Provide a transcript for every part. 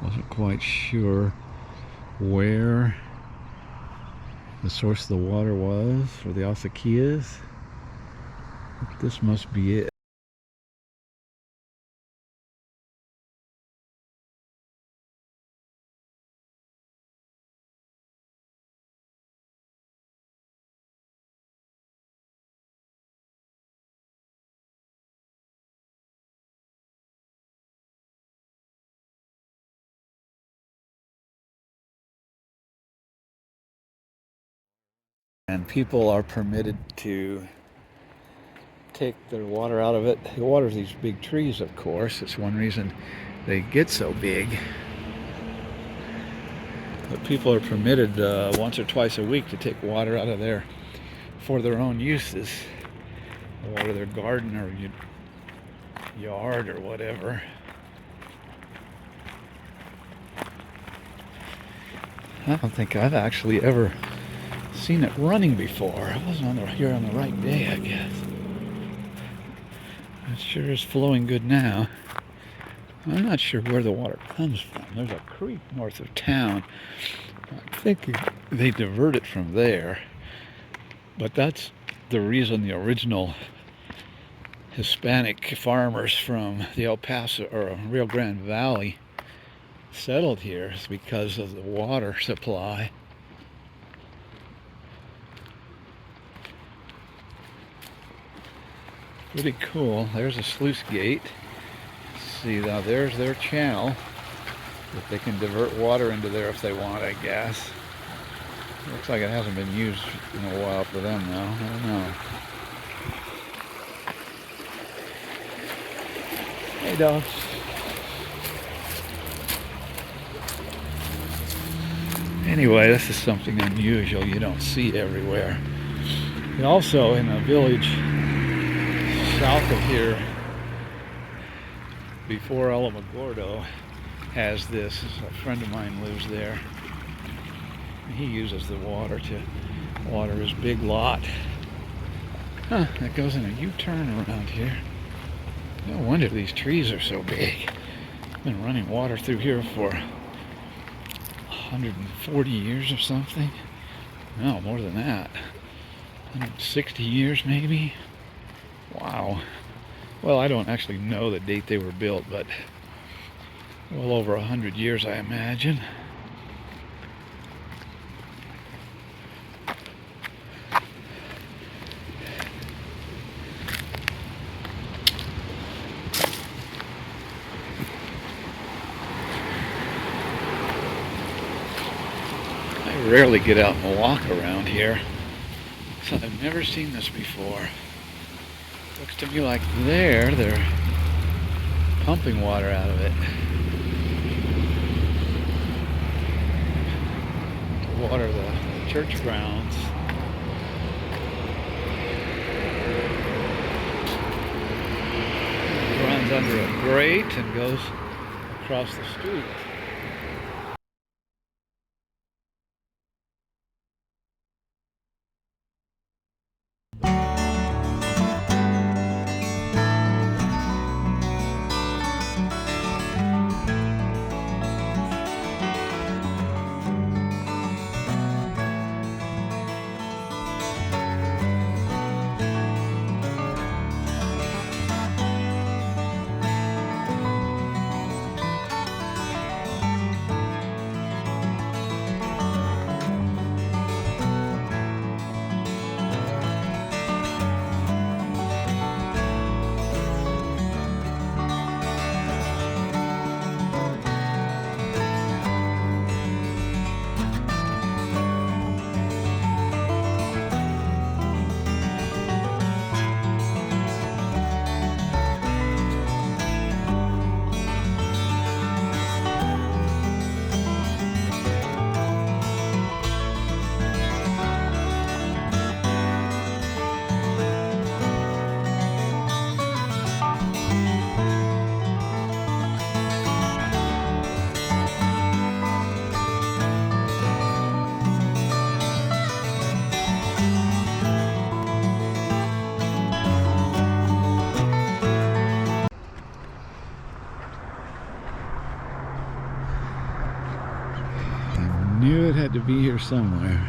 Wasn't quite sure where the source of the water was for the Acequias. This must be it. And people are permitted to take their water out of it. It waters these big trees, of course. It's one reason they get so big. But people are permitted once or twice a week to take water out of there for their own uses. Water their garden or yard or whatever. I don't think I've actually ever seen it running before. I wasn't here on the right day, I guess. It sure is flowing good now. I'm not sure where the water comes from. There's a creek north of town. I think they divert it from there. But that's the reason the original Hispanic farmers from the El Paso or Rio Grande Valley settled here, is because of the water supply. Pretty cool. There's a sluice gate. See, now there's their channel that they can divert water into there if they want, I guess. Looks like it hasn't been used in a while for them though. I don't know. Hey, dog. Anyway, this is something unusual you don't see everywhere. And also in a village south of here, before Alamogordo, has this. A friend of mine lives there. He uses the water to water his big lot. Huh, that goes in a U-turn around here. No wonder these trees are so big. I've been running water through here for 140 years or something. No, more than that. 160 years maybe. Wow. Well, I don't actually know the date they were built, but well over 100 years, I imagine. I rarely get out and walk around here, so I've never seen this before. Looks to me like they're pumping water out of it to water the church grounds. It runs under a grate and goes across the street. knew it had to be here somewhere.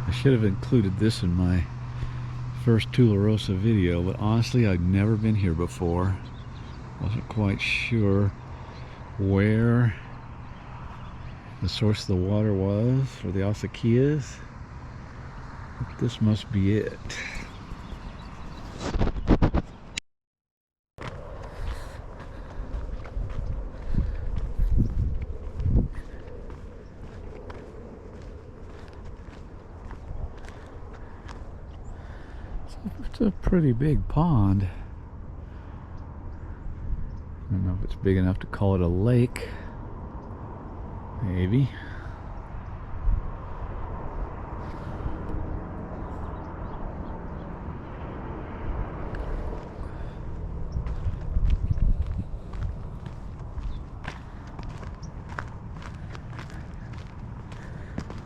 I should have included this in my first Tularosa video, but honestly I'd never been here before. Wasn't quite sure where the source of the water was for the Acequias. But this must be it. It's a pretty big pond. I don't know if it's big enough to call it a lake. Maybe.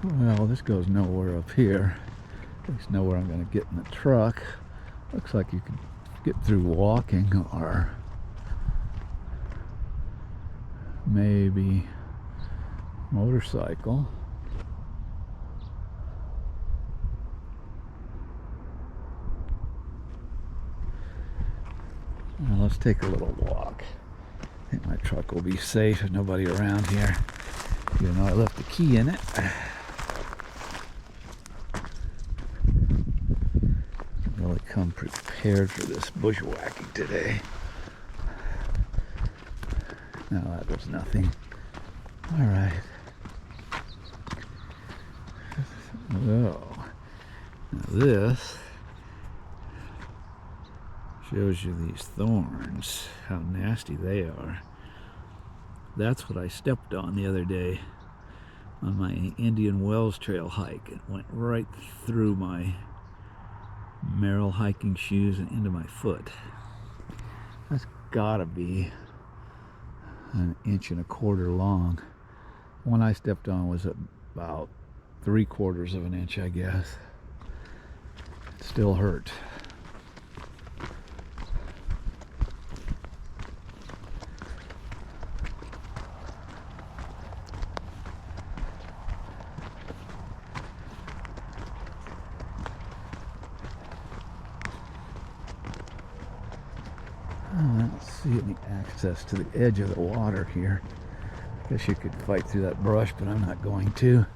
Well, this goes nowhere up here. At least nowhere I'm going to get in the truck. Looks like you could get through walking or maybe motorcycle. Now let's take a little walk. I think my truck will be safe with nobody around here, even though I left the key in it. Really come prepared for this bushwhacking today. No, that was nothing. All right. Oh, now this shows you these thorns, how nasty they are. That's what I stepped on the other day on my Indian Wells Trail hike. It went right through my Merrill hiking shoes and into my foot. That's gotta be an 1.25 inches long. One I stepped on was about 3/4 of an inch, I guess. It still hurt. I don't see any access to the edge of the water here. I guess you could fight through that brush, but I'm not going to.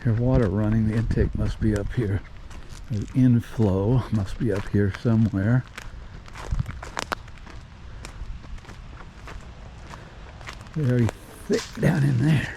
There's water running. The intake must be up here. The inflow must be up here somewhere. Very thick down in there.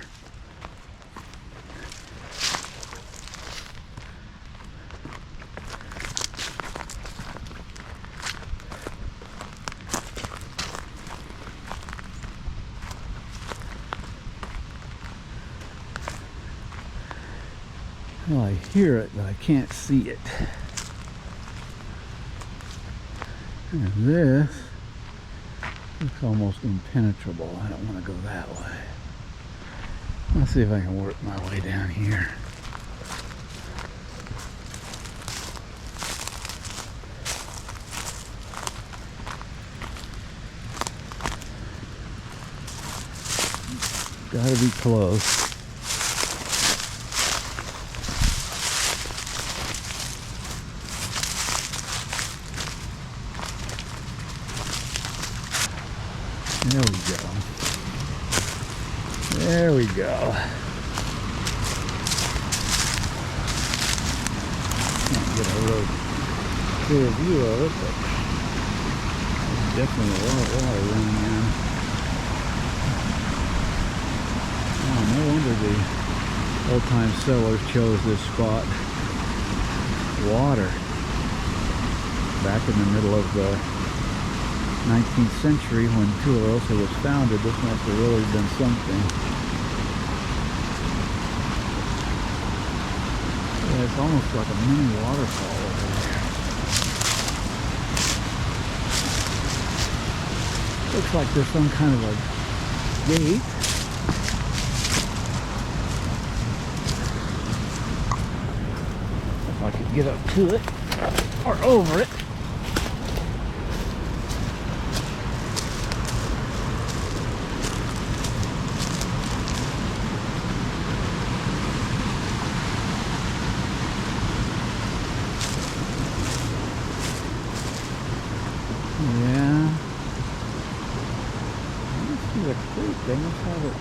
Well, I hear it, but I can't see it. And this looks almost impenetrable. I don't want to go that way. Let's see if I can work my way down here. Gotta be close. There we go. There we go. Can't get a real clear view of it, but there's definitely a lot of water running in. Oh, no wonder the old-time settlers chose this spot. Water. Back in the middle of the 19th century, when Tularosa was founded, this must have really been something. Yeah, it's almost like a mini waterfall over there. Looks like there's some kind of a gate. If I could get up to it, or over it. They must have it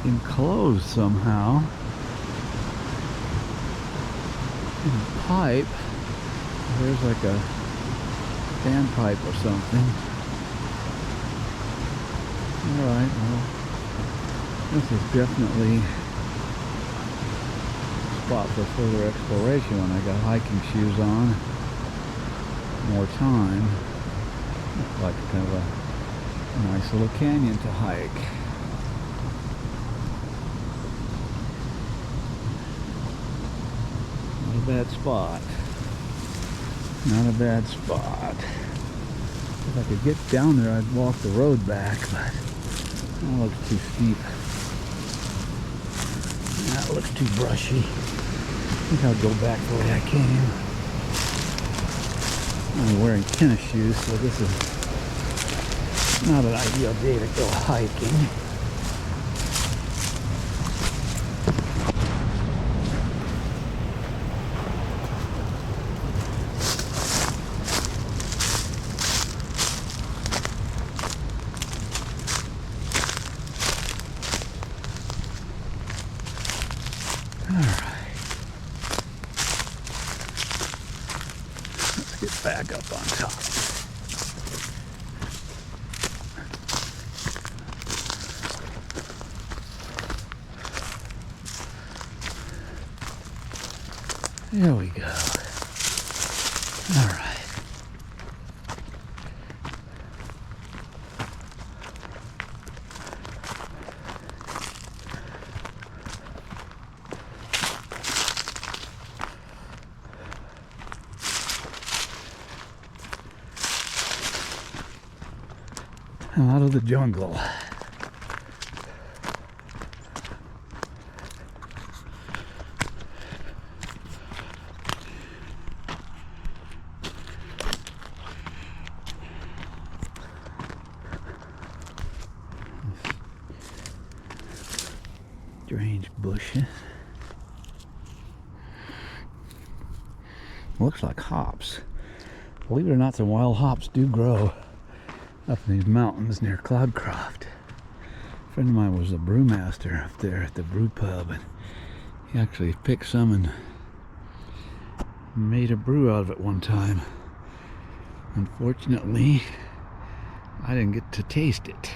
enclosed somehow in a pipe. There's like a standpipe or something. Alright, well, this is definitely a spot for further exploration when I got hiking shoes on. More time. Looks like kind of a nice little canyon to hike. Not a bad spot. Not a bad spot. If I could get down there, I'd walk the road back, but that looks too steep. That looks too brushy. I think I'll go back the way I came. I'm wearing tennis shoes, so this is not an ideal day to go hiking. Get back up on top. There we go. All right. Out of the jungle. Strange bushes. Looks like hops. Believe it or not, some wild hops do grow up in these mountains near Cloudcroft. A friend of mine was a brewmaster up there at the brew pub, and he actually picked some and made a brew out of it one time. Unfortunately, I didn't get to taste it.